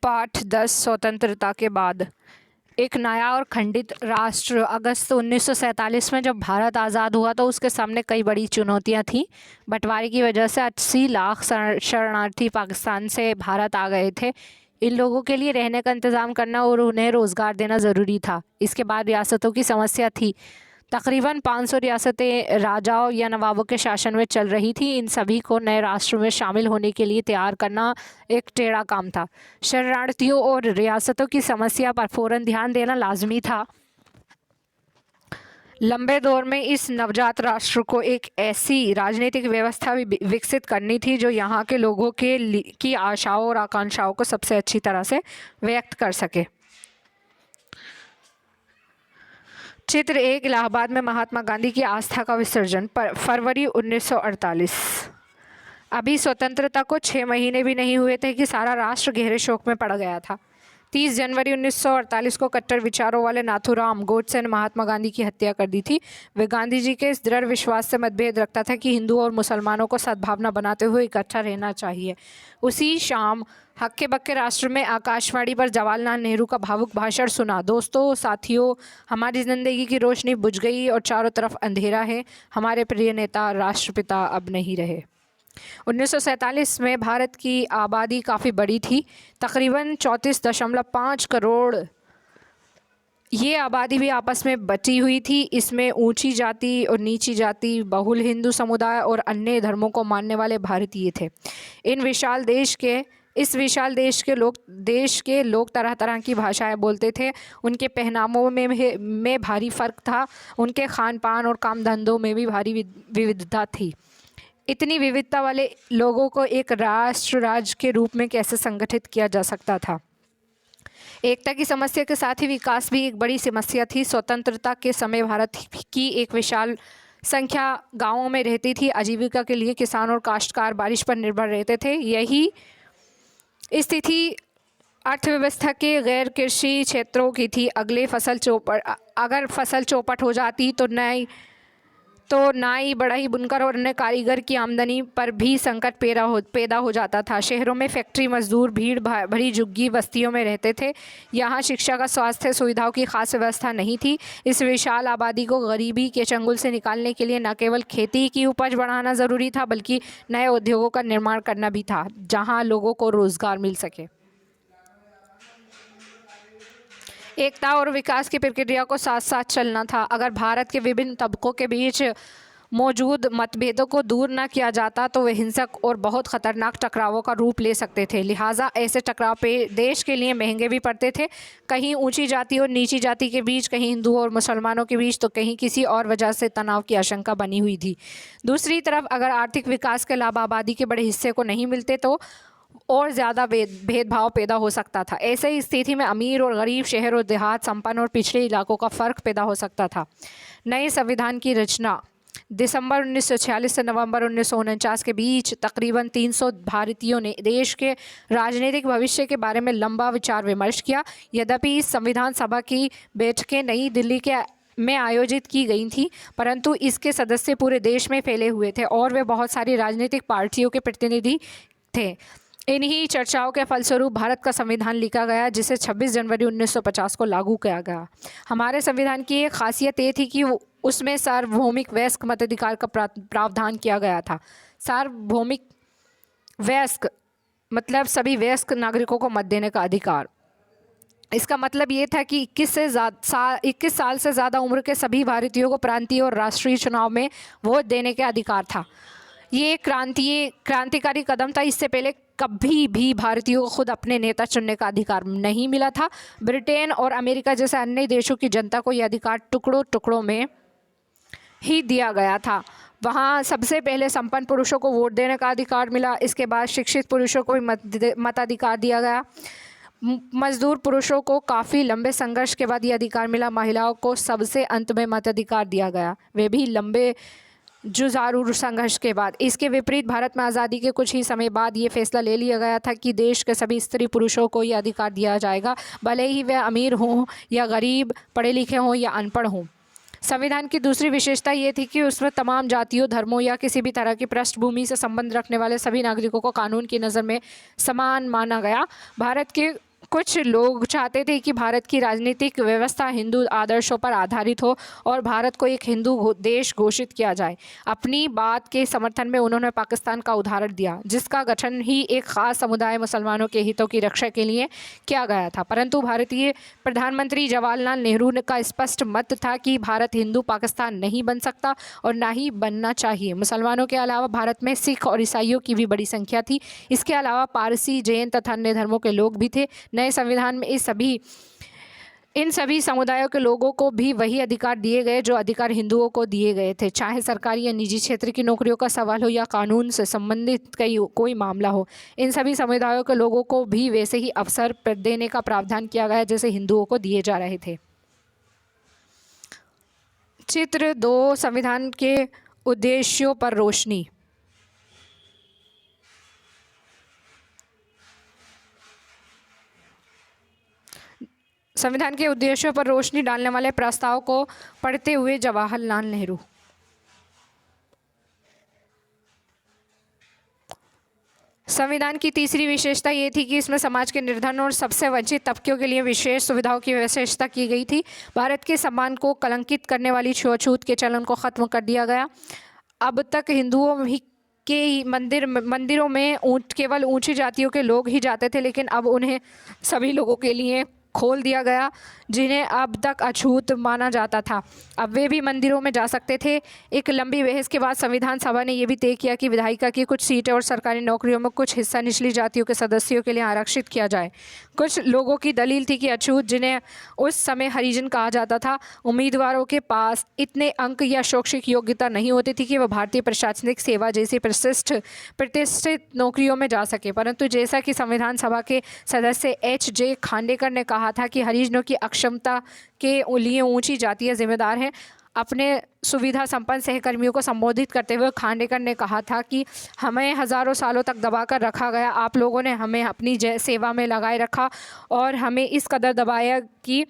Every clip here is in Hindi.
पाठ 10 स्वतंत्रता के बाद एक नया और खंडित राष्ट्र। अगस्त 1947 में जब भारत आज़ाद हुआ तो उसके सामने कई बड़ी चुनौतियां थीं। बंटवारे की वजह से 80 लाख शरणार्थी पाकिस्तान से भारत आ गए थे। इन लोगों के लिए रहने का इंतज़ाम करना और उन्हें रोज़गार देना ज़रूरी था। इसके बाद रियासतों की समस्या थी। तकरीबन 500 रियासतें राजाओं या नवाबों के शासन में चल रही थी। इन सभी को नए राष्ट्र में शामिल होने के लिए तैयार करना एक टेढ़ा काम था। शरणार्थियों और रियासतों की समस्या पर फौरन ध्यान देना लाजमी था। लंबे दौर में इस नवजात राष्ट्र को एक ऐसी राजनीतिक व्यवस्था विकसित करनी थी जो यहाँ के लोगों की आशाओं और आकांक्षाओं को सबसे अच्छी तरह से व्यक्त कर सके। चित्र 1, इलाहाबाद में महात्मा गांधी की आस्था का विसर्जन। फरवरी 1948। अभी स्वतंत्रता को 6 महीने भी नहीं हुए थे कि सारा राष्ट्र गहरे शोक में पड़ गया था। 30 जनवरी 1948 को कट्टर विचारों वाले नाथूराम गोडसे ने महात्मा गांधी की हत्या कर दी थी। वे गांधी जी के इस दृढ़ विश्वास से मतभेद रखता था कि हिंदुओं और मुसलमानों को सद्भावना बनाते हुए इकट्ठा रहना चाहिए। उसी शाम हक्के बक्के राष्ट्र में आकाशवाणी पर जवाहरलाल नेहरू का भावुक भाषण सुना। दोस्तों, साथियों, हमारी ज़िंदगी की रोशनी बुझ गई और चारों तरफ अंधेरा है। हमारे प्रिय नेता राष्ट्रपिता अब नहीं रहे। 1947 में भारत की आबादी काफ़ी बड़ी थी, तकरीबन 34.5 करोड़। ये आबादी भी आपस में बटी हुई थी। इसमें ऊंची जाति और नीची जाति, बहुल हिंदू समुदाय और अन्य धर्मों को मानने वाले भारतीय थे। इस विशाल देश के लोग तरह तरह की भाषाएं बोलते थे। उनके पहनावों में भारी फ़र्क था। उनके खान पान और काम धंधों में भी भारी विविधता थी। इतनी विविधता वाले लोगों को एक राज्य के रूप में कैसे संगठित किया जा सकता था? एकता की समस्या के साथ ही विकास भी एक बड़ी समस्या थी। स्वतंत्रता के समय भारत की एक विशाल संख्या गांवों में रहती थी। आजीविका के लिए किसान और काश्तकार बारिश पर निर्भर रहते थे। यही स्थिति अर्थव्यवस्था के गैर कृषि क्षेत्रों की थी। अगर फसल चौपट हो जाती तो नाई, बढ़ई, बुनकर और अन्य कारीगर की आमदनी पर भी संकट पैदा हो जाता था। शहरों में फैक्ट्री मजदूर भीड़ भरी झुग्गी बस्तियों में रहते थे। यहाँ शिक्षा का, स्वास्थ्य सुविधाओं की खास व्यवस्था नहीं थी। इस विशाल आबादी को गरीबी के चंगुल से निकालने के लिए न केवल खेती की उपज बढ़ाना ज़रूरी था, बल्कि नए उद्योगों का निर्माण करना भी था, जहाँ लोगों को रोज़गार मिल सके। एकता और विकास की प्रक्रिया को साथ साथ चलना था। अगर भारत के विभिन्न तबकों के बीच मौजूद मतभेदों को दूर न किया जाता तो वे हिंसक और बहुत ख़तरनाक टकरावों का रूप ले सकते थे। लिहाजा ऐसे टकराव देश के लिए महंगे भी पड़ते थे। कहीं ऊंची जाति और नीची जाति के बीच, कहीं हिंदुओं और मुसलमानों के बीच, तो कहीं किसी और वजह से तनाव की आशंका बनी हुई थी। दूसरी तरफ अगर आर्थिक विकास के लाभ आबादी के बड़े हिस्से को नहीं मिलते तो और ज़्यादा भेदभाव पैदा हो सकता था। ऐसे ही स्थिति में अमीर और गरीब, शहर और देहात, संपन्न और पिछड़े इलाकों का फ़र्क पैदा हो सकता था। नए संविधान की रचना। दिसंबर 1946 से नवंबर 1949 के बीच तकरीबन 300 भारतीयों ने देश के राजनीतिक भविष्य के बारे में लंबा विचार विमर्श किया। यद्यपि इस संविधान सभा की बैठकें नई दिल्ली में आयोजित की गई थी, परंतु इसके सदस्य पूरे देश में फैले हुए थे और वे बहुत सारी राजनीतिक पार्टियों के प्रतिनिधि थे। इन्हीं चर्चाओं के फलस्वरूप भारत का संविधान लिखा गया, जिसे 26 जनवरी 1950 को लागू किया गया। हमारे संविधान की एक खासियत ये थी कि उसमें सार्वभौमिक वयस्क मताधिकार का प्रावधान किया गया था। सार्वभौमिक वयस्क मतलब सभी वयस्क नागरिकों को मत देने का अधिकार। इसका मतलब ये था कि 21 साल से ज़्यादा उम्र के सभी भारतीयों को प्रांतीय और राष्ट्रीय चुनाव में वोट देने का अधिकार था। ये क्रांतिकारी कदम था। इससे पहले कभी भी भारतीयों को खुद अपने नेता चुनने का अधिकार नहीं मिला था। ब्रिटेन और अमेरिका जैसे अन्य देशों की जनता को यह अधिकार टुकड़ों टुकड़ों में ही दिया गया था। वहाँ सबसे पहले संपन्न पुरुषों को वोट देने का अधिकार मिला। इसके बाद शिक्षित पुरुषों को भी मताधिकार दिया गया। मजदूर पुरुषों को काफ़ी लंबे संघर्ष के बाद यह अधिकार मिला। महिलाओं को सबसे अंत में मताधिकार दिया गया, वे भी लंबे जुझारू संघर्ष के बाद। इसके विपरीत भारत में आज़ादी के कुछ ही समय बाद ये फैसला ले लिया गया था कि देश के सभी स्त्री पुरुषों को यह अधिकार दिया जाएगा, भले ही वे अमीर हों या गरीब, पढ़े लिखे हों या अनपढ़ हों। संविधान की दूसरी विशेषता ये थी कि उसमें तमाम जातियों, धर्मों या किसी भी तरह की पृष्ठभूमि से संबंध रखने वाले सभी नागरिकों को कानून की नज़र में समान माना गया। भारत के कुछ लोग चाहते थे कि भारत की राजनीतिक व्यवस्था हिंदू आदर्शों पर आधारित हो और भारत को एक हिंदू देश घोषित किया जाए। अपनी बात के समर्थन में उन्होंने पाकिस्तान का उदाहरण दिया, जिसका गठन ही एक ख़ास समुदाय मुसलमानों के हितों की रक्षा के लिए किया गया था। परंतु भारतीय प्रधानमंत्री जवाहरलाल नेहरू का स्पष्ट मत था कि भारत हिंदू पाकिस्तान नहीं बन सकता और ना ही बनना चाहिए। मुसलमानों के अलावा भारत में सिख और ईसाइयों की भी बड़ी संख्या थी। इसके अलावा पारसी, जैन तथा अन्य धर्मों के लोग भी थे। नए संविधान में इन सभी समुदायों के लोगों को भी वही अधिकार दिए गए जो अधिकार हिंदुओं को दिए गए थे, चाहे सरकारी या निजी क्षेत्र की नौकरियों का सवाल हो या कानून से संबंधित कोई मामला हो। इन सभी समुदायों के लोगों को भी वैसे ही अवसर देने का प्रावधान किया गया जैसे हिंदुओं को दिए जा रहे थे। चित्र 2, संविधान के उद्देश्यों पर रोशनी। संविधान के उद्देश्यों पर रोशनी डालने वाले प्रस्ताव को पढ़ते हुए जवाहरलाल नेहरू। संविधान की तीसरी विशेषता ये थी कि इसमें समाज के निर्धन और सबसे वंचित तबकों के लिए विशेष सुविधाओं की विशेषता की गई थी। भारत के सम्मान को कलंकित करने वाली छुआछूत के चलन को ख़त्म कर दिया गया। अब तक हिंदुओं के मंदिरों में केवल ऊंची जातियों के लोग ही जाते थे, लेकिन अब उन्हें सभी लोगों के लिए खोल दिया गया जिन्हें अब तक अछूत माना जाता था। अब वे भी मंदिरों में जा सकते थे। एक लंबी बहस के बाद संविधान सभा ने यह भी तय किया कि विधायिका की कुछ सीटें और सरकारी नौकरियों में कुछ हिस्सा निचली जातियों के सदस्यों के लिए आरक्षित किया जाए। कुछ लोगों की दलील थी कि अछूत, जिन्हें उस समय हरिजन कहा जाता था, उम्मीदवारों के पास इतने अंक या शैक्षिक योग्यता नहीं होती थी कि वह भारतीय प्रशासनिक सेवा जैसी प्रतिष्ठित नौकरियों में जा सके। परंतु जैसा कि संविधान सभा के सदस्य H.J. खांडेकर ने कहा था कि हरिजनों की अक्षमता के लिए ऊंची जातियां जिम्मेदार हैं। अपने सुविधा संपन्न सहकर्मियों को संबोधित करते हुए खांडेकर ने कहा था कि हमें हज़ारों सालों तक दबाकर रखा गया, आप लोगों ने हमें अपनी सेवा में लगाए रखा और हमें इस कदर दबाया कि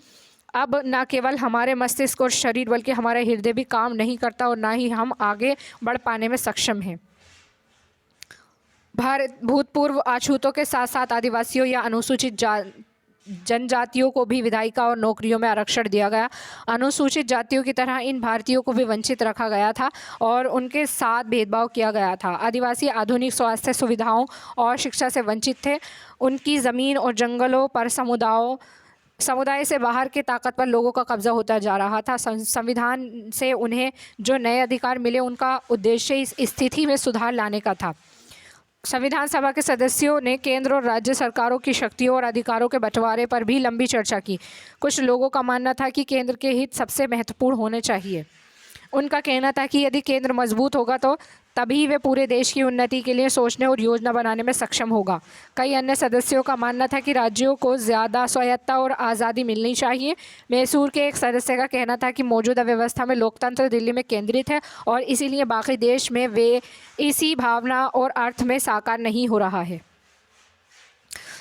अब न केवल हमारे मस्तिष्क और शरीर बल्कि हमारा हृदय भी काम नहीं करता और ना ही हम आगे बढ़ पाने में सक्षम हैं। भारत भूतपूर्व अछूतों के साथ साथ आदिवासियों या अनुसूचित जनजातियों को भी विधायिका और नौकरियों में आरक्षण दिया गया। अनुसूचित जातियों की तरह इन भारतीयों को भी वंचित रखा गया था और उनके साथ भेदभाव किया गया था। आदिवासी आधुनिक स्वास्थ्य सुविधाओं और शिक्षा से वंचित थे। उनकी ज़मीन और जंगलों पर समुदाय से बाहर के ताकतवर लोगों का कब्जा होता जा रहा था। संविधान से उन्हें जो नए अधिकार मिले उनका उद्देश्य इस स्थिति में सुधार लाने का था। संविधान सभा के सदस्यों ने केंद्र और राज्य सरकारों की शक्तियों और अधिकारों के बंटवारे पर भी लंबी चर्चा की। कुछ लोगों का मानना था कि केंद्र के हित सबसे महत्वपूर्ण होने चाहिए। उनका कहना था कि यदि केंद्र मजबूत होगा तो तभी वे पूरे देश की उन्नति के लिए सोचने और योजना बनाने में सक्षम होगा। कई अन्य सदस्यों का मानना था कि राज्यों को ज़्यादा स्वायत्तता और आज़ादी मिलनी चाहिए। मैसूर के एक सदस्य का कहना था कि मौजूदा व्यवस्था में लोकतंत्र दिल्ली में केंद्रित है और इसीलिए बाकी देश में वे इसी भावना और अर्थ में साकार नहीं हो रहा है।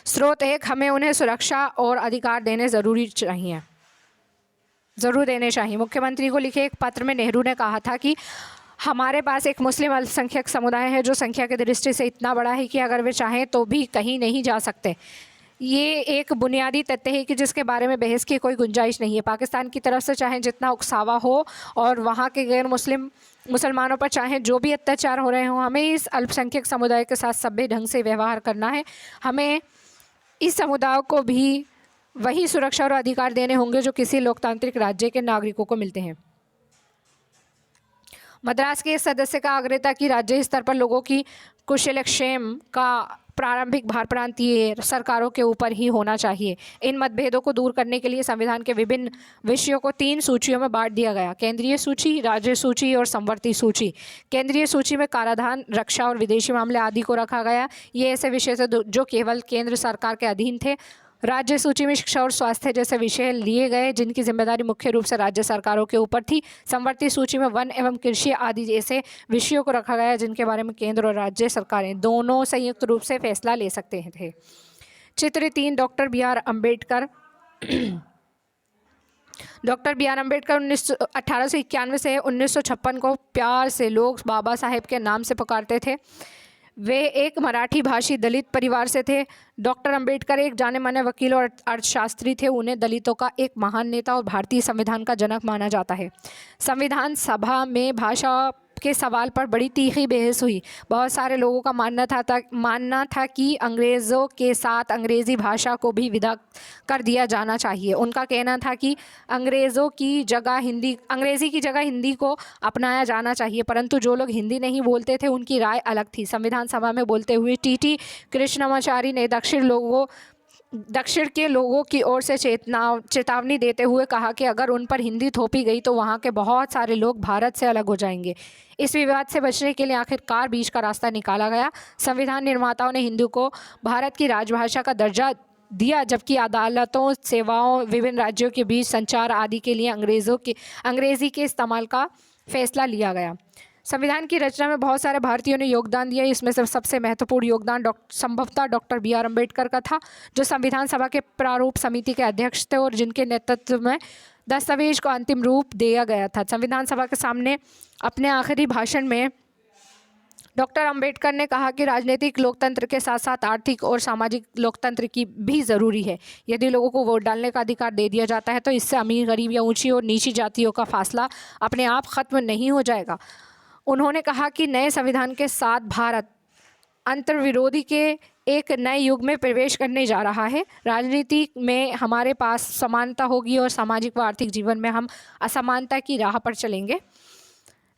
स्रोत 1, हमें उन्हें सुरक्षा और अधिकार ज़रूर देने चाहिए। मुख्यमंत्री को लिखे एक पत्र में नेहरू ने कहा था कि हमारे पास एक मुस्लिम अल्पसंख्यक समुदाय है जो संख्या की दृष्टि से इतना बड़ा है कि अगर वे चाहें तो भी कहीं नहीं जा सकते। ये एक बुनियादी तथ्य है कि जिसके बारे में बहस की कोई गुंजाइश नहीं है। पाकिस्तान की तरफ से चाहे जितना उकसावा हो और वहाँ के गैर मुसलमानों पर चाहे जो भी अत्याचार हो रहे हों, हमें इस अल्पसंख्यक समुदाय के साथ सभ्य ढंग से व्यवहार करना है। हमें इस समुदाय को भी वही सुरक्षा और अधिकार देने होंगे जो किसी लोकतांत्रिक राज्य के नागरिकों को मिलते हैं। मद्रास के इस सदस्य का आग्रह था कि राज्य स्तर पर लोगों की कुशलक्षेम का प्रारंभिक भार प्रांतीय सरकारों के ऊपर ही होना चाहिए। इन मतभेदों को दूर करने के लिए संविधान के विभिन्न विषयों को 3 सूचियों में बांट दिया गया: केंद्रीय सूची, राज्य सूची और संवर्ती सूची। केंद्रीय सूची में कराधान, रक्षा और विदेशी मामले आदि को रखा गया। ये ऐसे विषय थे जो केवल केंद्र सरकार के अधीन थे। राज्य सूची में शिक्षा और स्वास्थ्य जैसे विषय लिए गए जिनकी जिम्मेदारी मुख्य रूप से राज्य सरकारों के ऊपर थी। संवर्ती सूची में वन एवं कृषि आदि जैसे विषयों को रखा गया जिनके बारे में केंद्र और राज्य सरकारें दोनों संयुक्त रूप से फैसला ले सकते थे। चित्र 3, doctor B R Ambedkar. Doctor B R Ambedkar 1891 से 1956 को प्यार से लोग बाबा साहेब के नाम से पुकारते थे। वे एक मराठी भाषी दलित परिवार से थे। डॉक्टर अंबेडकर एक जाने माने वकील और अर्थशास्त्री थे। उन्हें दलितों का एक महान नेता और भारतीय संविधान का जनक माना जाता है। संविधान सभा में भाषा के सवाल पर बड़ी तीखी बहस हुई। बहुत सारे लोगों का मानना था कि अंग्रेज़ों के साथ अंग्रेज़ी भाषा को भी विदा कर दिया जाना चाहिए। उनका कहना था कि अंग्रेज़ी की जगह हिंदी को अपनाया जाना चाहिए, परंतु जो लोग हिंदी नहीं बोलते थे उनकी राय अलग थी। संविधान सभा में बोलते हुए टी.टी. कृष्णमाचारी ने दक्षिण के लोगों की ओर से चेतावनी देते हुए कहा कि अगर उन पर हिंदी थोपी गई तो वहाँ के बहुत सारे लोग भारत से अलग हो जाएंगे। इस विवाद से बचने के लिए आखिरकार बीच का रास्ता निकाला गया। संविधान निर्माताओं ने हिंदी को भारत की राजभाषा का दर्जा दिया, जबकि अदालतों, सेवाओं, विभिन्न राज्यों के बीच संचार आदि के लिए अंग्रेज़ी के इस्तेमाल का फैसला लिया गया। संविधान की रचना में बहुत सारे भारतीयों ने योगदान दिया। इसमें से सबसे महत्वपूर्ण योगदान संभवतः डॉक्टर B.R. अम्बेडकर का था, जो संविधान सभा के प्रारूप समिति के अध्यक्ष थे और जिनके नेतृत्व में दस्तावेज को अंतिम रूप दिया गया था। संविधान सभा के सामने अपने आखिरी भाषण में डॉक्टर अम्बेडकर ने कहा कि राजनीतिक लोकतंत्र के साथ साथ आर्थिक और सामाजिक लोकतंत्र की भी ज़रूरी है। यदि लोगों को वोट डालने का अधिकार दे दिया जाता है तो इससे अमीर, गरीब या ऊंची और नीची जातियों का फासला अपने आप ख़त्म नहीं हो जाएगा। उन्होंने कहा कि नए संविधान के साथ भारत अंतर्विरोधी के एक नए युग में प्रवेश करने जा रहा है। राजनीति में हमारे पास समानता होगी और सामाजिक व आर्थिक जीवन में हम असमानता की राह पर चलेंगे।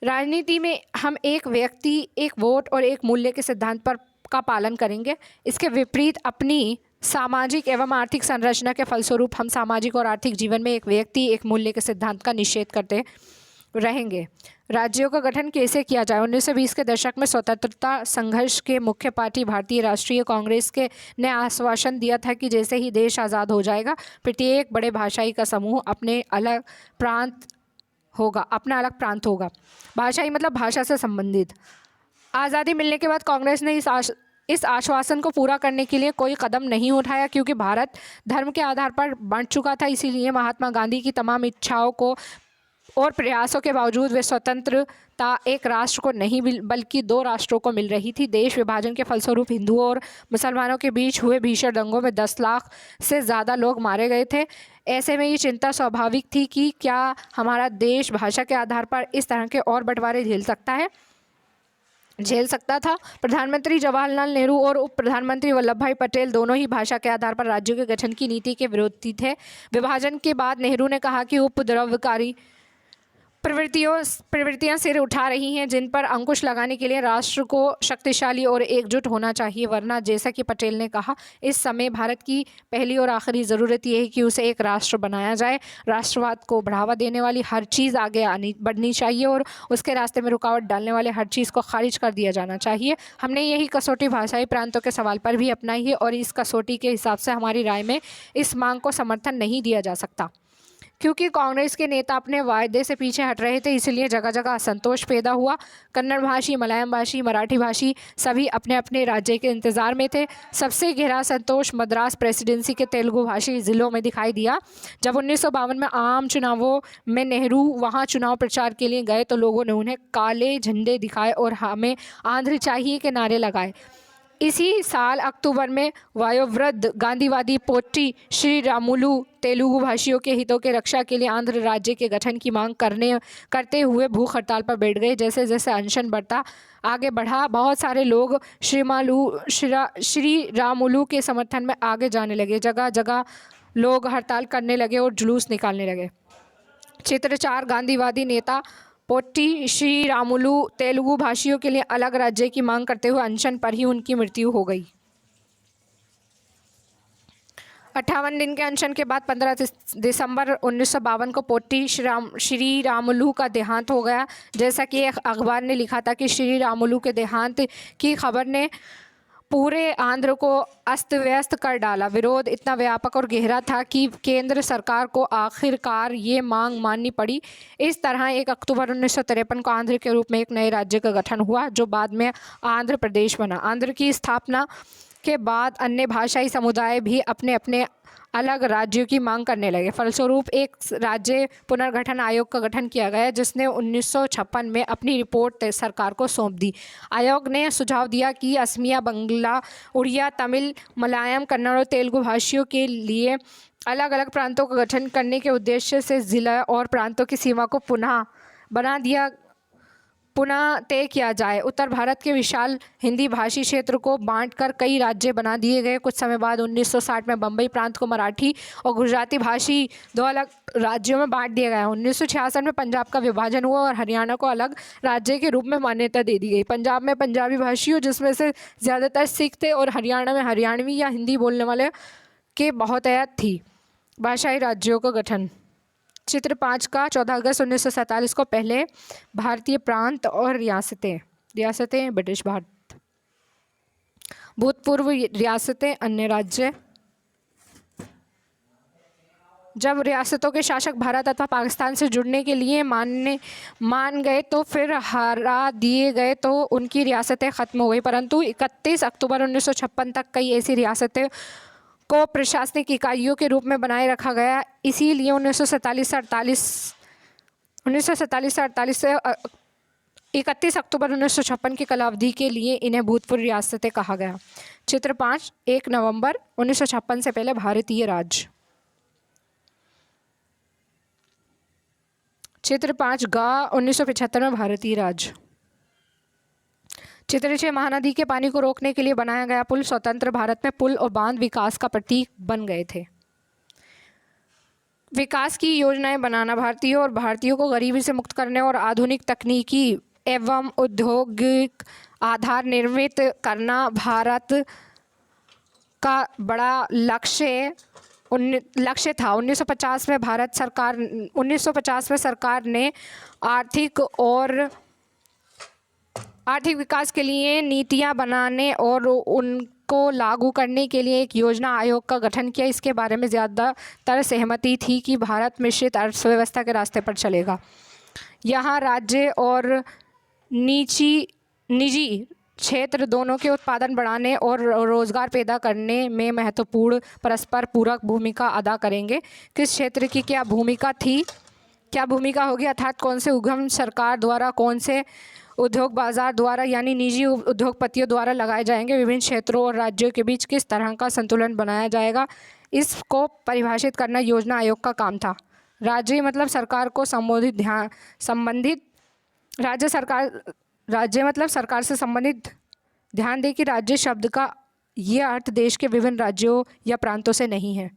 राजनीति में हम एक व्यक्ति, एक वोट और एक मूल्य के सिद्धांत का पालन करेंगे। इसके विपरीत अपनी सामाजिक एवं आर्थिक संरचना के फलस्वरूप हम सामाजिक और आर्थिक जीवन में एक व्यक्ति, एक मूल्य के सिद्धांत का निषेध करते रहेंगे। राज्यों का गठन कैसे किया जाए? 1920 के दशक में स्वतंत्रता संघर्ष के मुख्य पार्टी भारतीय राष्ट्रीय कांग्रेस ने आश्वासन दिया था कि जैसे ही देश आज़ाद हो जाएगा, प्रत्येक बड़े भाषाई का समूह अपना अलग प्रांत होगा। भाषाई मतलब भाषा से संबंधित। आज़ादी मिलने के बाद कांग्रेस ने इस आश्वासन को पूरा करने के लिए कोई कदम नहीं उठाया, क्योंकि भारत धर्म के आधार पर बंट चुका था। इसीलिए महात्मा गांधी की तमाम इच्छाओं को और प्रयासों के बावजूद वे स्वतंत्रता एक राष्ट्र को नहीं बल्कि दो राष्ट्रों को मिल रही थी। देश विभाजन के फलस्वरूप हिंदुओं और मुसलमानों के बीच हुए भीषण दंगों में 10 लाख से ज़्यादा लोग मारे गए थे। ऐसे में ये चिंता स्वाभाविक थी कि क्या हमारा देश भाषा के आधार पर इस तरह के और बंटवारे झेल सकता था। प्रधानमंत्री जवाहरलाल नेहरू और उप प्रधानमंत्री वल्लभ भाई पटेल दोनों ही भाषा के आधार पर राज्यों के गठन की नीति के विरोधी थे। विभाजन के बाद नेहरू ने कहा कि उपद्रवकारी प्रवृत्तियां सिर उठा रही हैं, जिन पर अंकुश लगाने के लिए राष्ट्र को शक्तिशाली और एकजुट होना चाहिए, वरना जैसा कि पटेल ने कहा, इस समय भारत की पहली और आखिरी ज़रूरत यह है कि उसे एक राष्ट्र बनाया जाए। राष्ट्रवाद को बढ़ावा देने वाली हर चीज़ आगे बढ़नी चाहिए और उसके रास्ते में रुकावट डालने वाले हर चीज़ को खारिज कर दिया जाना चाहिए। हमने यही कसौटी भाषाई प्रांतों के सवाल पर भी अपनाई है और इस कसौटी के हिसाब से हमारी राय में इस मांग को समर्थन नहीं दिया जा सकता। क्योंकि कांग्रेस के नेता अपने वायदे से पीछे हट रहे थे, इसलिए जगह जगह असंतोष पैदा हुआ। कन्नड़ भाषी, मलयालम भाषी, मराठी भाषी सभी अपने अपने राज्य के इंतज़ार में थे। सबसे गहरा असंतोष मद्रास प्रेसिडेंसी के तेलुगु भाषी ज़िलों में दिखाई दिया। जब 1952 में आम चुनावों में नेहरू वहां चुनाव प्रचार के लिए गए तो लोगों ने उन्हें काले झंडे दिखाए और हमें आंध्र चाहिए के नारे लगाए। इसी साल अक्टूबर में वयोवृद्ध गांधीवादी पोट्टी श्री रामुलु तेलुगु भाषियों के हितों के रक्षा के लिए आंध्र राज्य के गठन की मांग करते हुए भूख हड़ताल पर बैठ गए। जैसे जैसे अनशन आगे बढ़ा, बहुत सारे लोग श्री रामुलु के समर्थन में आगे जाने लगे। जगह जगह लोग हड़ताल करने लगे और जुलूस निकालने लगे। चित्र 4 गांधीवादी नेता पोट्टी श्री रामुलु तेलुगु भाषियों के लिए अलग राज्य की मांग करते हुए अनशन पर ही उनकी मृत्यु हो गई। 58 दिन के अनशन के बाद 15 दिसंबर 1952 को पोट्टी श्री रामुलु का देहांत हो गया। जैसा कि एक अखबार ने लिखा था कि श्री रामुलु के देहांत की खबर ने पूरे आंध्र को अस्त व्यस्त कर डाला। विरोध इतना व्यापक और गहरा था कि केंद्र सरकार को आखिरकार ये मांग माननी पड़ी। इस तरह 1 अक्टूबर 1953 को आंध्र के रूप में एक नए राज्य का गठन हुआ, जो बाद में आंध्र प्रदेश बना। आंध्र की स्थापना के बाद अन्य भाषाई समुदाय भी अपने अपने अलग राज्यों की मांग करने लगे। फलस्वरूप एक राज्य पुनर्गठन आयोग का गठन किया गया, जिसने 1956 में अपनी रिपोर्ट सरकार को सौंप दी। आयोग ने सुझाव दिया कि असमिया, बंगला, उड़िया, तमिल, मलयालम, कन्नड़ और तेलुगु भाषियों के लिए अलग अलग प्रांतों का गठन करने के उद्देश्य से जिला और प्रांतों की सीमा को पुनः तय किया जाए। उत्तर भारत के विशाल हिंदी भाषी क्षेत्र को बांटकर कई राज्य बना दिए गए। कुछ समय बाद 1960 में बम्बई प्रांत को मराठी और गुजराती भाषी 2 अलग राज्यों में बांट दिया गया। 1966 में पंजाब का विभाजन हुआ और हरियाणा को अलग राज्य के रूप में मान्यता दे दी गई। पंजाब में पंजाबी भाषियों, जिसमें से ज़्यादातर सिख थे, और हरियाणा में हरियाणवी या हिंदी बोलने वाले के बहुतायत थी। भाषाई राज्यों का गठन। चित्र 5 का 14 अगस्त 1947 को पहले भारतीय प्रांत और रियासतें ब्रिटिश भारत, भूतपूर्व रियासतें, अन्य राज्य। जब रियासतों के शासक भारत अथवा पाकिस्तान से जुड़ने के लिए मान गए तो फिर हरा दिए गए तो उनकी रियासतें ख़त्म हो गई, परंतु 31 अक्टूबर 1956 तक कई ऐसी रियासतें को प्रशासनिक इकाइयों के रूप में बनाए रखा गया। इसीलिए 1947 से 31 अक्टूबर 1956 की कालावधि के लिए इन्हें भूतपूर्व रियासतें कहा गया। चित्र 5 1 नवंबर 1956 से पहले भारतीय राज्य। चित्र 5 गा 1975 में भारतीय राज्य। चित्र 6 महानदी के पानी को रोकने के लिए बनाया गया पुल। स्वतंत्र भारत में पुल और बांध विकास का प्रतीक बन गए थे। विकास की योजनाएं बनाना, भारतीयों को गरीबी से मुक्त करने और आधुनिक तकनीकी एवं औद्योगिक आधार निर्मित करना भारत का बड़ा लक्ष्य था। 1950 में सरकार ने आर्थिक विकास के लिए नीतियां बनाने और उनको लागू करने के लिए एक योजना आयोग का गठन किया। इसके बारे में ज़्यादातर सहमति थी कि भारत मिश्रित अर्थव्यवस्था के रास्ते पर चलेगा। यहाँ राज्य और निजी क्षेत्र दोनों के उत्पादन बढ़ाने और रोजगार पैदा करने में महत्वपूर्ण परस्पर पूरक भूमिका अदा करेंगे। किस क्षेत्र की क्या भूमिका होगी, अर्थात कौन से उद्यम सरकार द्वारा, कौन से उद्योग बाजार द्वारा यानी निजी उद्योगपतियों द्वारा लगाए जाएंगे, विभिन्न क्षेत्रों और राज्यों के बीच किस तरह का संतुलन बनाया जाएगा, इसको परिभाषित करना योजना आयोग का काम था। राज्य मतलब सरकार को राज्य मतलब सरकार से संबंधित। ध्यान दें कि राज्य शब्द का ये अर्थ देश के विभिन्न राज्यों या प्रांतों से नहीं है।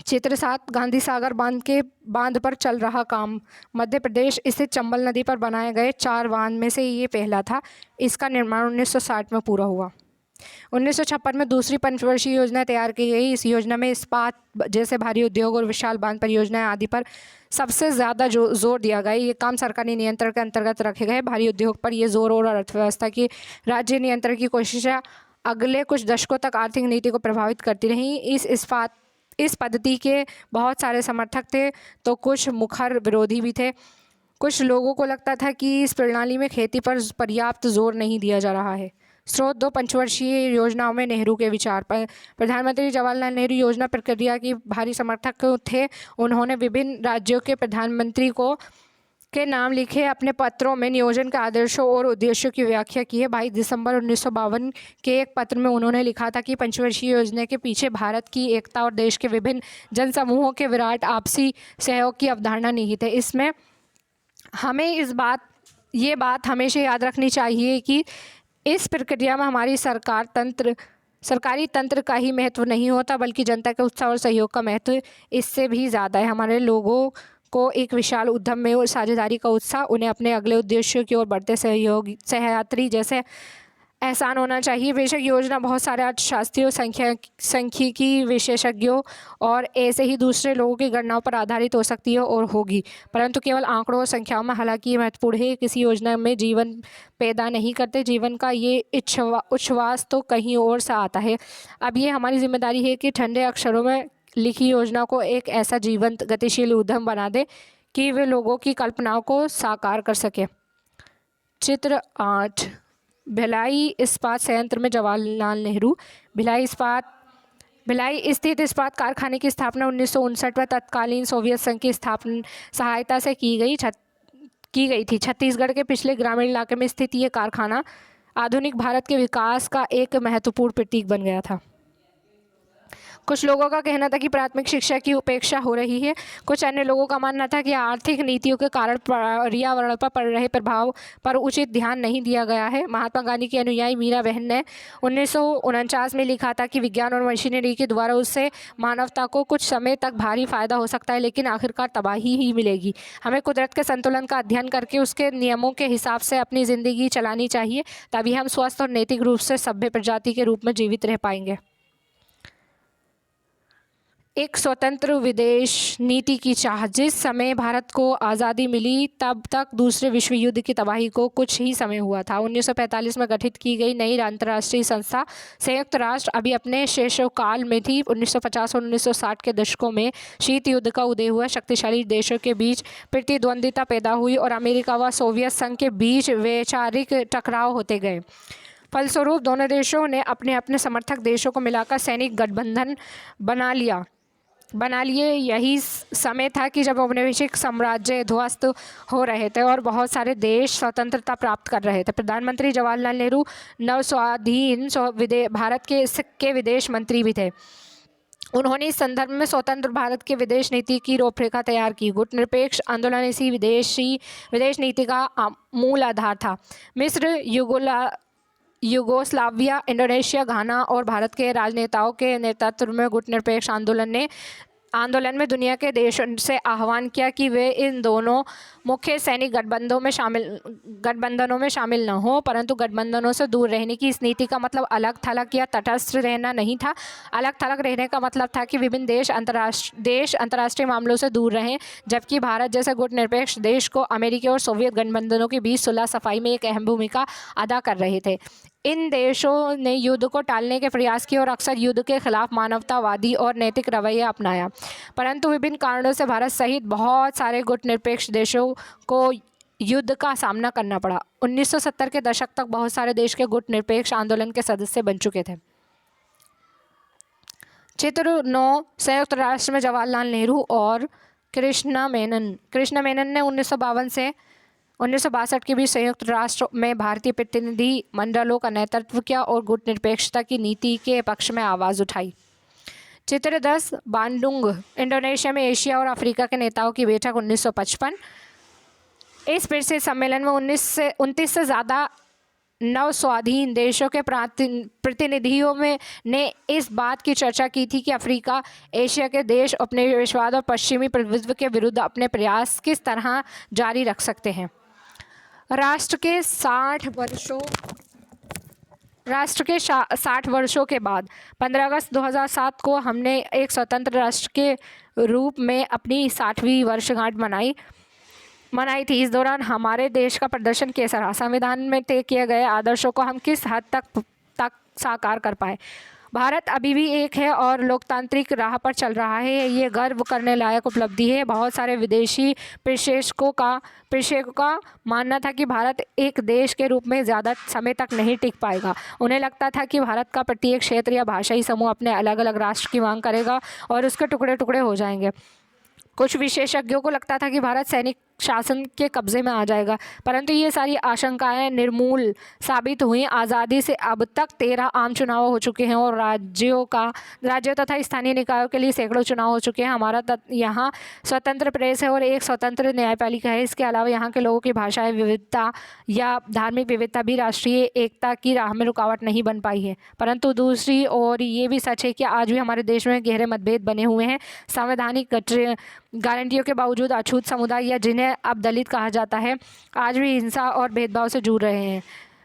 चित्र 7 गांधी सागर बांध पर चल रहा काम। मध्य प्रदेश स्थित चंबल नदी पर बनाए गए 4 बांध में से ये पहला था। इसका निर्माण 1960 में पूरा हुआ। 1956 में दूसरी पंचवर्षीय योजना तैयार की गई। इस योजना में इस्पात जैसे भारी उद्योग और विशाल बांध परियोजनाएं आदि पर सबसे ज़्यादा जोर दिया गया। ये काम सरकारी नियंत्रण के अंतर्गत रखे गए। भारी उद्योग पर ये जोर और अर्थव्यवस्था की राज्य नियंत्रण की कोशिशें अगले कुछ दशकों तक आर्थिक नीति को प्रभावित करती रहीं। इस पद्धति के बहुत सारे समर्थक थे तो कुछ मुखर विरोधी भी थे। कुछ लोगों को लगता था कि इस प्रणाली में खेती पर पर्याप्त जोर नहीं दिया जा रहा है। स्रोत 2 पंचवर्षीय योजनाओं में नेहरू के विचार पर। प्रधानमंत्री जवाहरलाल नेहरू योजना प्रक्रिया की भारी समर्थक थे। उन्होंने विभिन्न राज्यों के प्रधानमंत्री के नाम लिखे अपने पत्रों में नियोजन के आदर्शों और उद्देश्यों की व्याख्या की है। 22 दिसंबर 1952 के एक पत्र में उन्होंने लिखा था कि पंचवर्षीय योजना के पीछे भारत की एकता और देश के विभिन्न जनसमूहों के विराट आपसी सहयोग की अवधारणा निहित है। इसमें हमें ये बात हमेशा याद रखनी चाहिए कि इस प्रक्रिया में हमारी सरकारी तंत्र का ही महत्व नहीं होता, बल्कि जनता के उत्साह और सहयोग का महत्व इससे भी ज़्यादा है। हमारे लोगों को एक विशाल उद्यम में और साझेदारी का उत्साह, उन्हें अपने अगले उद्देश्यों की ओर बढ़ते सहयात्री जैसे एहसान होना चाहिए। बेशक योजना बहुत सारे अर्थशास्त्रियों, सांख्यिकी विशेषज्ञों और ऐसे ही दूसरे लोगों की गणनाओं पर आधारित हो सकती है और होगी, परंतु केवल आंकड़ों और संख्याओं में। हालांकि ये महत्वपूर्ण है, किसी योजना में जीवन पैदा नहीं करते। जीवन का ये उच्छ्वास तो कहीं और से आता है। अब ये हमारी जिम्मेदारी है कि ठंडे अक्षरों में लिखी योजना को एक ऐसा जीवंत गतिशील उद्यम बना दे कि वे लोगों की कल्पनाओं को साकार कर सके। चित्र 8 भिलाई इस्पात संयंत्र में जवाहरलाल नेहरू। भिलाई इस्पात भिलाई स्थित इस्पात कारखाने की स्थापना 1959 में तत्कालीन सोवियत संघ की स्थापना सहायता से की गई थी। छत्तीसगढ़ के पिछले ग्रामीण इलाके में स्थित ये कारखाना आधुनिक भारत के विकास का एक महत्वपूर्ण प्रतीक बन गया था। कुछ लोगों का कहना था कि प्राथमिक शिक्षा की उपेक्षा हो रही है। कुछ अन्य लोगों का मानना था कि आर्थिक नीतियों के कारण पर्यावरण पर पड़ रहे प्रभाव पर उचित ध्यान नहीं दिया गया है। महात्मा गांधी की अनुयायी मीरा बहन ने 1949 में लिखा था कि विज्ञान और मशीनरी के द्वारा उससे मानवता को कुछ समय तक भारी फायदा हो सकता है, लेकिन आखिरकार तबाही ही मिलेगी। हमें कुदरत के संतुलन का अध्ययन करके उसके नियमों के हिसाब से अपनी ज़िंदगी चलानी चाहिए, तभी हम स्वस्थ और नैतिक रूप से सभ्य प्रजाति के रूप में जीवित रह पाएंगे। एक स्वतंत्र विदेश नीति की चाह। जिस समय भारत को आज़ादी मिली तब तक दूसरे विश्व युद्ध की तबाही को कुछ ही समय हुआ था। 1945 में गठित की गई नई अंतर्राष्ट्रीय संस्था संयुक्त राष्ट्र अभी अपने शैशवकाल में थी। 1950 और 1960 के दशकों में शीत युद्ध का उदय हुआ। शक्तिशाली देशों के बीच प्रतिद्वंद्विता पैदा हुई और अमेरिका व सोवियत संघ के बीच वैचारिक टकराव होते गए। फलस्वरूप दोनों देशों ने अपने अपने समर्थक देशों को मिलाकर सैनिक गठबंधन बना लिए। यही समय था कि जब औपनिवेशिक साम्राज्य ध्वस्त हो रहे थे और बहुत सारे देश स्वतंत्रता प्राप्त कर रहे थे। प्रधानमंत्री जवाहरलाल नेहरू नवस्वाधीन भारत के विदेश मंत्री भी थे। उन्होंने इस संदर्भ में स्वतंत्र भारत के विदेश नीति की रूपरेखा तैयार की। गुटनिरपेक्ष आंदोलन इसी विदेश नीति का मूल आधार था। मिस्र, यूगोस्लाविया, इंडोनेशिया, घाना और भारत के राजनेताओं के नेतृत्व में गुटनिरपेक्ष आंदोलन में दुनिया के देशों से आह्वान किया कि वे इन दोनों मुख्य सैनिक गठबंधनों में शामिल न हो, परंतु गठबंधनों से दूर रहने की इस नीति का मतलब अलग थलग या तटस्थ रहना नहीं था। अलग थलग रहने का मतलब था कि विभिन्न देश अंतर्राष्ट्रीय मामलों से दूर रहें, जबकि भारत जैसे गुटनिरपेक्ष देश को अमेरिकी और सोवियत गठबंधनों के बीच सुलह सफाई में एक अहम भूमिका अदा कर रहे थे। इन देशों ने युद्ध को टालने के प्रयास किए और अक्सर युद्ध के खिलाफ मानवतावादी और नैतिक रवैया अपनाया, परंतु विभिन्न कारणों से भारत सहित बहुत सारे गुटनिरपेक्ष देशों को युद्ध का सामना करना पड़ा। 1970 के दशक तक बहुत सारे देश के गुटनिरपेक्ष आंदोलन के सदस्य बन चुके थे। चित्र 9 संयुक्त राष्ट्र में जवाहरलाल नेहरू और कृष्णा मेनन ने 1952 से 1962 के बीच संयुक्त राष्ट्र में भारतीय प्रतिनिधि मंडलों का नेतृत्व किया और गुटनिरपेक्षता की नीति के पक्ष में आवाज़ उठाई। चित्र 10 बांडुंग, इंडोनेशिया में एशिया और अफ्रीका के नेताओं की बैठक 1955। इस परिषद सम्मेलन में 29 से ज़्यादा नवस्वाधीन देशों के प्रतिनिधियों ने इस बात की चर्चा की थी कि अफ्रीका एशिया के देश अपने विश्वास और पश्चिमी प्रभुत्व के विरुद्ध अपने प्रयास किस तरह जारी रख सकते हैं। राष्ट्र के 60 वर्षों के बाद 15 अगस्त 2007 को हमने एक स्वतंत्र राष्ट्र के रूप में अपनी 60वीं वर्षगांठ मनाई थी। इस दौरान हमारे देश का प्रदर्शन कैसा रहा? संविधान में तय किए गए आदर्शों को हम किस हद तक साकार कर पाए? भारत अभी भी एक है और लोकतांत्रिक राह पर चल रहा है। ये गर्व करने लायक उपलब्धि है। बहुत सारे विदेशी प्रशंसकों का मानना था कि भारत एक देश के रूप में ज़्यादा समय तक नहीं टिक पाएगा। उन्हें लगता था कि भारत का प्रत्येक क्षेत्र या भाषाई समूह अपने अलग अलग राष्ट्र की मांग करेगा और उसके टुकड़े टुकड़े हो जाएंगे। कुछ विशेषज्ञों को लगता था कि भारत सैनिक शासन के कब्जे में आ जाएगा, परंतु ये सारी आशंकाएं निर्मूल साबित हुई। आज़ादी से अब तक 13 आम चुनाव हो चुके हैं और राज्यों तथा स्थानीय निकायों के लिए सैकड़ों चुनाव हो चुके हैं। हमारा यहाँ स्वतंत्र प्रेस है और एक स्वतंत्र न्यायपालिका है। इसके अलावा यहाँ के लोगों की भाषाई विविधता या धार्मिक विविधता भी राष्ट्रीय एकता की राह में रुकावट नहीं बन पाई है। परंतु दूसरी ओर ये भी सच है कि आज भी हमारे देश में गहरे मतभेद बने हुए हैं। संवैधानिक गारंटियों के बावजूद अछूत समुदाय या जिन्हें अब दलित कहा जाता है, आज भी हिंसा और भेदभाव से जूझ रहे हैं।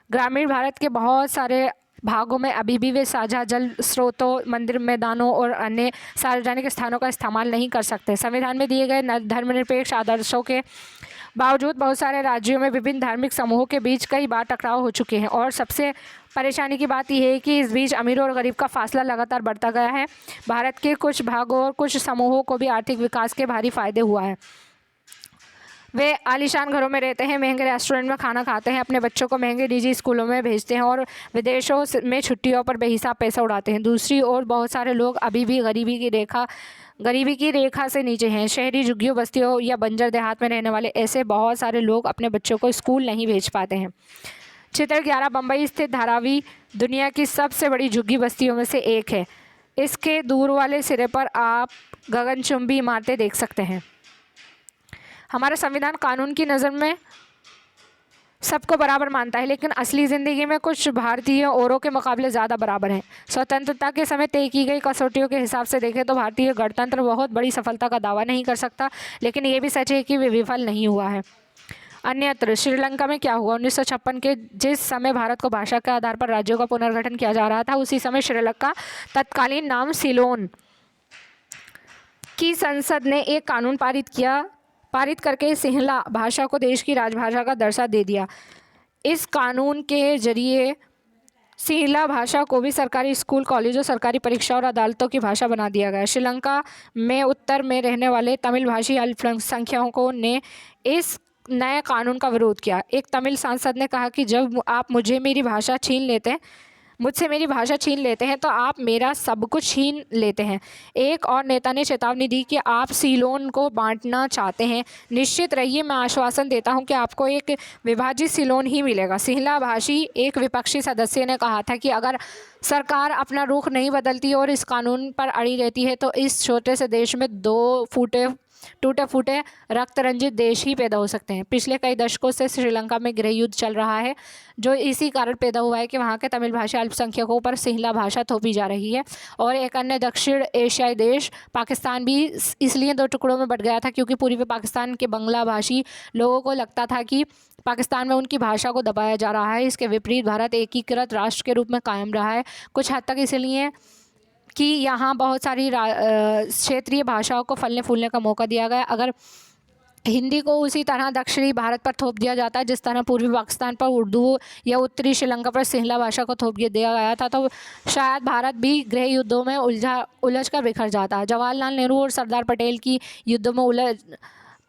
ग्रामीण भारत के बहुत सारे भागों में अभी भी वे साझा जल स्रोतों, मंदिर, मैदानों और अन्य सार्वजनिक स्थानों का इस्तेमाल नहीं कर सकते। संविधान में दिए गए धर्मनिरपेक्ष आदर्शों के बावजूद बहुत सारे राज्यों में विभिन्न धार्मिक समूहों के बीच कई बार टकराव हो चुके हैं और सबसे परेशानी की बात यह है कि इस बीच अमीर और गरीब का फासला लगातार बढ़ता गया है। भारत के कुछ भागों और कुछ समूहों को भी आर्थिक विकास के भारी फायदे हुआ है। वे आलीशान घरों में रहते हैं, महंगे रेस्टोरेंट में खाना खाते हैं, अपने बच्चों को महंगे निजी स्कूलों में भेजते हैं और विदेशों में छुट्टियों पर बेहिसाब पैसा उड़ाते हैं। दूसरी ओर बहुत सारे लोग अभी भी गरीबी की रेखा से नीचे हैं। शहरी झुग्गियों, बस्तियों या बंजर देहात में रहने वाले ऐसे बहुत सारे लोग अपने बच्चों को स्कूल नहीं भेज पाते हैं। चित्र 11 बम्बई स्थित धारावी दुनिया की सबसे बड़ी झुग्गी बस्तियों में से एक है। इसके दूर वाले सिरे पर आप गगनचुंबी इमारतें देख सकते हैं। हमारा संविधान कानून की नज़र में सबको बराबर मानता है, लेकिन असली ज़िंदगी में कुछ भारतीय औरों के मुकाबले ज़्यादा बराबर हैं। स्वतंत्रता के समय तय की गई कसौटियों के हिसाब से देखें तो भारतीय गणतंत्र बहुत बड़ी सफलता का दावा नहीं कर सकता, लेकिन ये भी सच है कि वे विफल नहीं हुआ है। अन्यत्र श्रीलंका में क्या हुआ? 1956 के जिस समय भारत को भाषा के आधार पर राज्यों का पुनर्गठन किया जा रहा था, उसी समय श्रीलंका तत्कालीन नाम सीलोन की संसद ने एक कानून पारित करके सिंहला भाषा को देश की राजभाषा का दर्जा दे दिया। इस कानून के जरिए सिंहला भाषा को भी सरकारी स्कूल, कॉलेजों, सरकारी परीक्षा और अदालतों की भाषा बना दिया गया। श्रीलंका में उत्तर में रहने वाले तमिल भाषी अल्पसंख्यकों ने इस नए कानून का विरोध किया। एक तमिल सांसद ने कहा कि जब आप मुझसे मेरी भाषा छीन लेते हैं तो आप मेरा सब कुछ छीन लेते हैं। एक और नेता ने चेतावनी दी कि आप सीलोन को बांटना चाहते हैं। निश्चित रहिए, मैं आश्वासन देता हूं कि आपको एक विभाजित सीलोन ही मिलेगा। सिंहला भाषी एक विपक्षी सदस्य ने कहा था कि अगर सरकार अपना रुख नहीं बदलती और इस कानून पर अड़ी रहती है तो इस छोटे से देश में दो टूटे फूटे रक्त रंजित देश ही पैदा हो सकते हैं। पिछले कई दशकों से श्रीलंका में गृह युद्ध चल रहा है, जो इसी कारण पैदा हुआ है कि वहाँ के तमिल भाषी अल्पसंख्यकों पर सिंहला भाषा थोपी जा रही है। और एक अन्य दक्षिण एशियाई देश पाकिस्तान भी इसलिए दो टुकड़ों में बट गया था क्योंकि पूर्वी पाकिस्तान के बंगला भाषी लोगों को लगता था कि पाकिस्तान में उनकी भाषा को दबाया जा रहा है। इसके विपरीत भारत एकीकृत राष्ट्र के रूप में कायम रहा है, कुछ हद तक इसलिए कि यहाँ बहुत सारी क्षेत्रीय भाषाओं को फलने फूलने का मौका दिया गया। अगर हिंदी को उसी तरह दक्षिणी भारत पर थोप दिया जाता है जिस तरह पूर्वी पाकिस्तान पर उर्दू या उत्तरी श्रीलंका पर सिंहला भाषा को थोप दिया गया था, तो शायद भारत भी गृह युद्धों में उलझ कर बिखर जाता। जवाहरलाल नेहरू और सरदार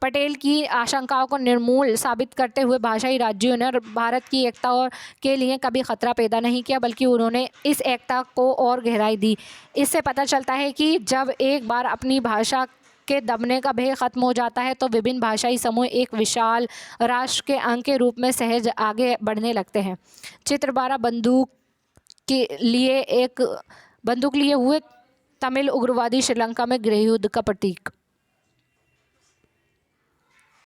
पटेल की आशंकाओं को निर्मूल साबित करते हुए भाषाई राज्यों ने भारत की एकता के लिए कभी खतरा पैदा नहीं किया, बल्कि उन्होंने इस एकता को और गहराई दी। इससे पता चलता है कि जब एक बार अपनी भाषा के दबने का भय खत्म हो जाता है तो विभिन्न भाषाई समूह एक विशाल राष्ट्र के अंग के रूप में सहज आगे बढ़ने लगते हैं। चित्र 12 बंदूक लिए हुए तमिल उग्रवादी श्रीलंका में गृह युद्ध का प्रतीक।